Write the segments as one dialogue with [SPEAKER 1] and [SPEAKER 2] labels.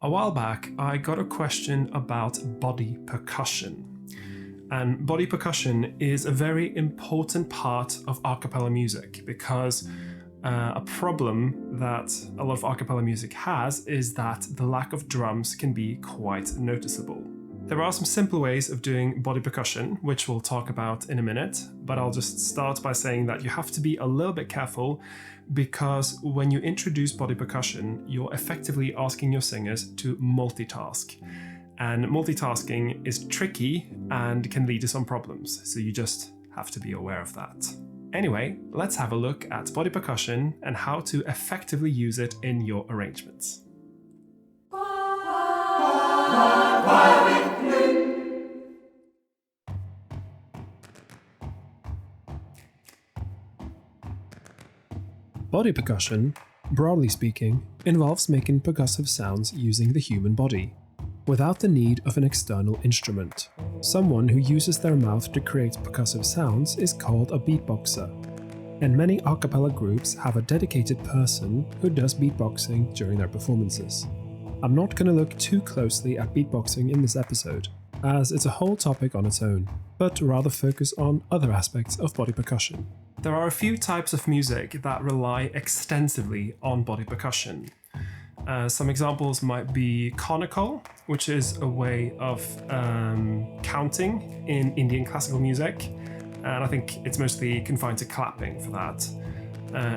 [SPEAKER 1] A while back, I got a question about body percussion. And body percussion is a very important part of a cappella music because a problem that a lot of a cappella music has is that the lack of drums can be quite noticeable. There are some simple ways of doing body percussion, which we'll talk about in a minute, but I'll just start by saying that you have to be a little bit careful because when you introduce body percussion, you're effectively asking your singers to multitask. And multitasking is tricky and can lead to some problems, so you just have to be aware of that. Anyway, let's have a look at body percussion and how to effectively use it in your arrangements. Body percussion, broadly speaking, involves making percussive sounds using the human body, without the need of an external instrument. Someone who uses their mouth to create percussive sounds is called a beatboxer, and many a cappella groups have a dedicated person who does beatboxing during their performances. I'm not going to look too closely at beatboxing in this episode, as it's a whole topic on its own, but rather focus on other aspects of body percussion. There are a few types of music that rely extensively on body percussion. Some examples might be conical, which is a way of counting in Indian classical music, and I think it's mostly confined to clapping for that.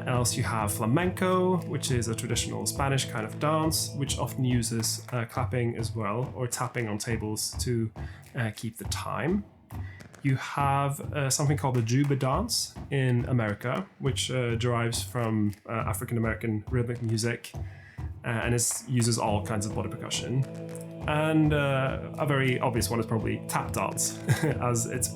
[SPEAKER 1] Else you have flamenco, which is a traditional Spanish kind of dance, which often uses clapping as well, or tapping on tables to keep the time. You have something called the Juba dance in America, which derives from African American rhythmic music and uses all kinds of body percussion. And a very obvious one is probably tap dance, as it's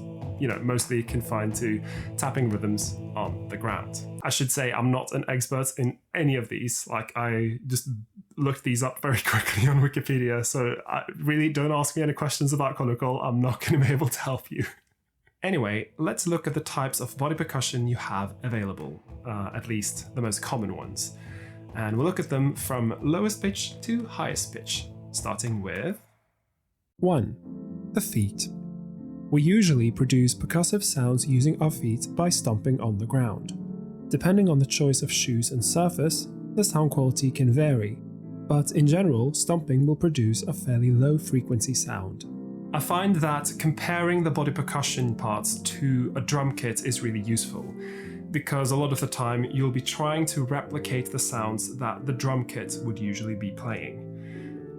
[SPEAKER 1] mostly confined to tapping rhythms on the ground. I should say I'm not an expert in any of these. I just looked these up very quickly on Wikipedia, so really don't ask me any questions about conical. I'm not going to be able to help you. Anyway, let's look at the types of body percussion you have available, at least the most common ones. And we'll look at them from lowest pitch to highest pitch, starting with 1. The feet. We usually produce percussive sounds using our feet by stomping on the ground. Depending on the choice of shoes and surface, the sound quality can vary, but in general, stomping will produce a fairly low frequency sound. I find that comparing the body percussion parts to a drum kit is really useful, because a lot of the time you'll be trying to replicate the sounds that the drum kit would usually be playing.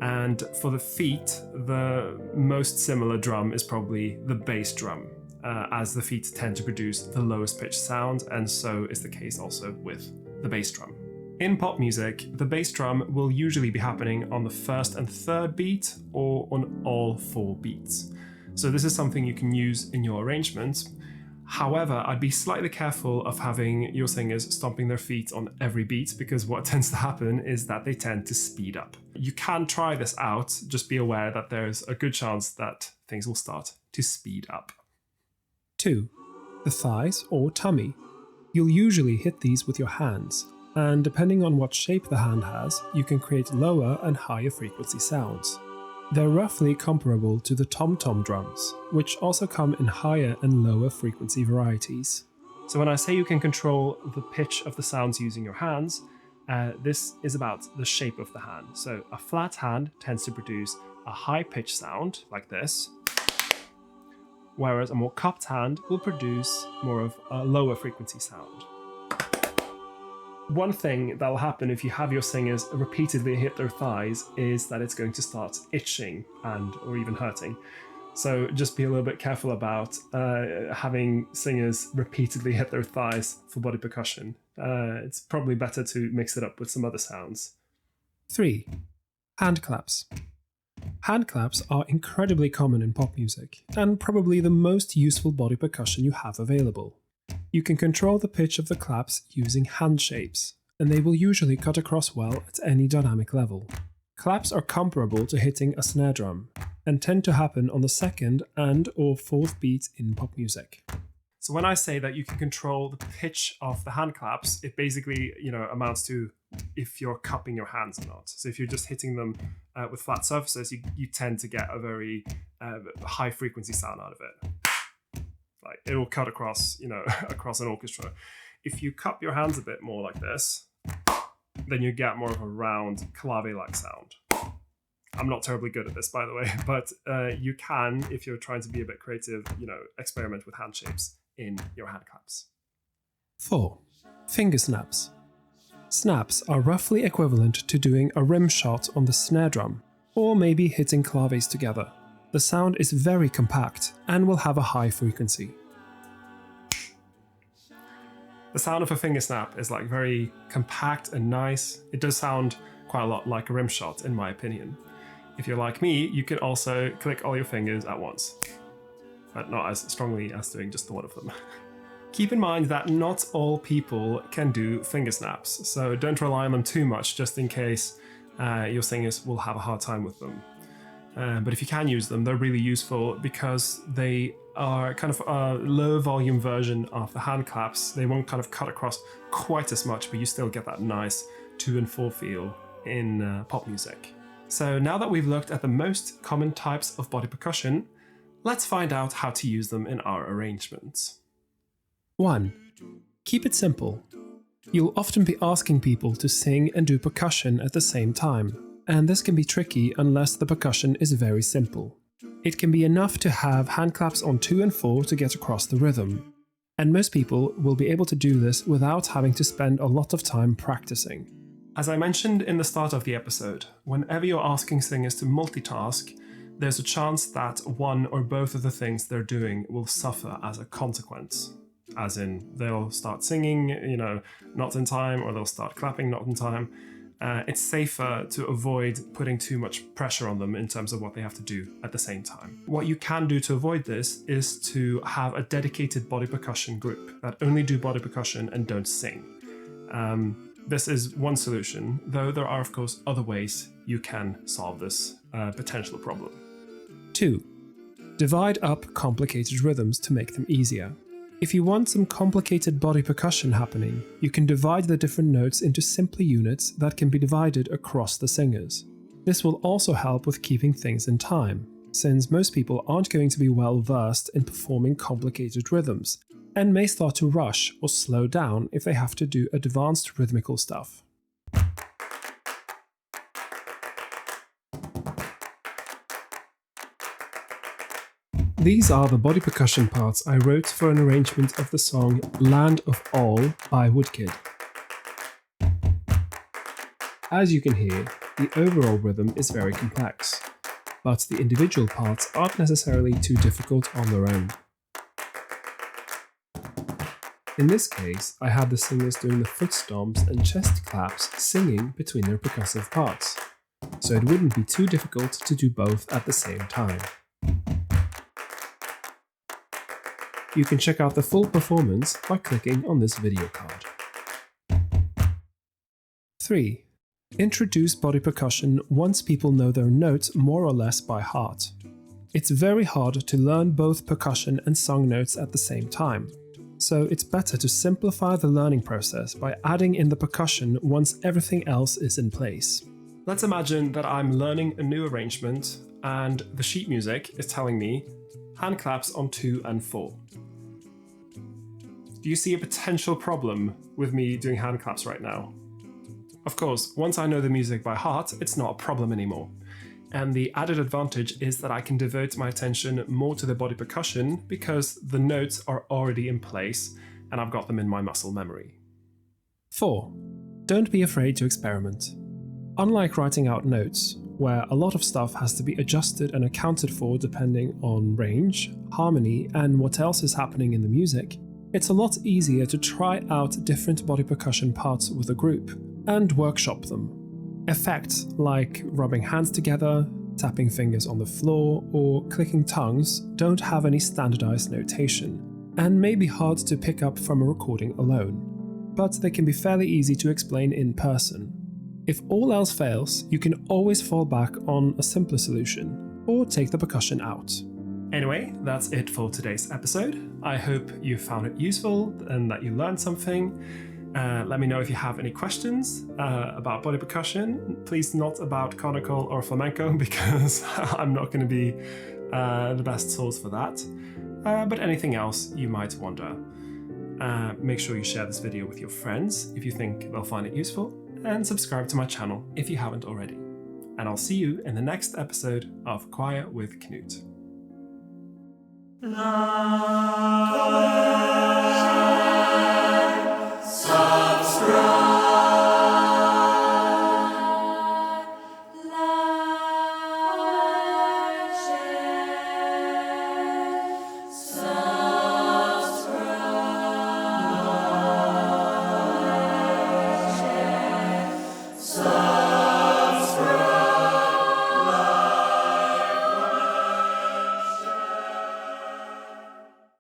[SPEAKER 1] And for the feet, the most similar drum is probably the bass drum, as the feet tend to produce the lowest pitch sound, and so is the case also with the bass drum. In pop music, the bass drum will usually be happening on the first and third beat or on all 4 beats. So this is something you can use in your arrangements. However, I'd be slightly careful of having your singers stomping their feet on every beat, because what tends to happen is that they tend to speed up. You can try this out, just be aware that there's a good chance that things will start to speed up. 2. The thighs or tummy. You'll usually hit these with your hands, and depending on what shape the hand has, you can create lower and higher frequency sounds. They're roughly comparable to the tom-tom drums, which also come in higher and lower frequency varieties. So when I say you can control the pitch of the sounds using your hands, this is about the shape of the hand. So a flat hand tends to produce a high-pitched sound, like this, whereas a more cupped hand will produce more of a lower frequency sound. One thing that will happen if you have your singers repeatedly hit their thighs is that it's going to start itching or even hurting. So just be a little bit careful about having singers repeatedly hit their thighs for body percussion. It's probably better to mix it up with some other sounds. 3. Hand claps. Hand claps are incredibly common in pop music, and probably the most useful body percussion you have available. You can control the pitch of the claps using hand shapes, and they will usually cut across well at any dynamic level. Claps are comparable to hitting a snare drum, and tend to happen on the second and/or fourth beat in pop music. So when I say that you can control the pitch of the hand claps, it basically, amounts to if you're cupping your hands or not. So if you're just hitting them with flat surfaces, you tend to get a very high frequency sound out of it. Like it will cut across, across an orchestra. If you cup your hands a bit more like this, then you get more of a round clave-like sound. I'm not terribly good at this, by the way, but you can, if you're trying to be a bit creative, experiment with hand shapes in your hand claps. 4. Finger snaps. Snaps are roughly equivalent to doing a rim shot on the snare drum, or maybe hitting claves together. The sound is very compact and will have a high frequency. The sound of a finger snap is like very compact and nice. It does sound quite a lot like a rim shot, in my opinion. If you're like me, you can also click all your fingers at once, but not as strongly as doing just the one of them. Keep in mind that not all people can do finger snaps, so don't rely on them too much just in case your singers will have a hard time with them. But if you can use them, they're really useful because they are kind of a low volume version of the hand claps. They won't kind of cut across quite as much, but you still get that nice 2 and 4 feel in pop music. So now that we've looked at the most common types of body percussion, let's find out how to use them in our arrangements. 1. Keep it simple. You'll often be asking people to sing and do percussion at the same time, and this can be tricky unless the percussion is very simple. It can be enough to have hand claps on 2 and 4 to get across the rhythm, and most people will be able to do this without having to spend a lot of time practicing. As I mentioned in the start of the episode, whenever you're asking singers to multitask, there's a chance that one or both of the things they're doing will suffer as a consequence. As in, they'll start singing, not in time, or they'll start clapping not in time. It's safer to avoid putting too much pressure on them in terms of what they have to do at the same time. What you can do to avoid this is to have a dedicated body percussion group that only do body percussion and don't sing. This is one solution, though there are of course other ways you can solve this potential problem. 2. Divide up complicated rhythms to make them easier. If you want some complicated body percussion happening, you can divide the different notes into simpler units that can be divided across the singers. This will also help with keeping things in time, since most people aren't going to be well versed in performing complicated rhythms, and may start to rush or slow down if they have to do advanced rhythmical stuff. These are the body percussion parts I wrote for an arrangement of the song Land of All by Woodkid. As you can hear, the overall rhythm is very complex, but the individual parts aren't necessarily too difficult on their own. In this case, I had the singers doing the foot stomps and chest claps singing between their percussive parts, so it wouldn't be too difficult to do both at the same time. You can check out the full performance by clicking on this video card. 3. Introduce body percussion once people know their notes more or less by heart. It's very hard to learn both percussion and song notes at the same time, so it's better to simplify the learning process by adding in the percussion once everything else is in place. Let's imagine that I'm learning a new arrangement and the sheet music is telling me hand claps on 2 and 4. Do you see a potential problem with me doing hand claps right now? Of course, once I know the music by heart, it's not a problem anymore. And the added advantage is that I can devote my attention more to the body percussion because the notes are already in place and I've got them in my muscle memory. 4. Don't be afraid to experiment. Unlike writing out notes, where a lot of stuff has to be adjusted and accounted for depending on range, harmony, and what else is happening in the music, it's a lot easier to try out different body percussion parts with a group and workshop them. Effects like rubbing hands together, tapping fingers on the floor, or clicking tongues don't have any standardized notation, and may be hard to pick up from a recording alone, but they can be fairly easy to explain in person. If all else fails, you can always fall back on a simpler solution, or take the percussion out. Anyway, that's it for today's episode. I hope you found it useful and that you learned something. Let me know if you have any questions about body percussion. Please not about conical or flamenco, because I'm not going to be the best source for that. But anything else you might wonder. Make sure you share this video with your friends if you think they'll find it useful, and subscribe to my channel if you haven't already. And I'll see you in the next episode of Choir with Knut.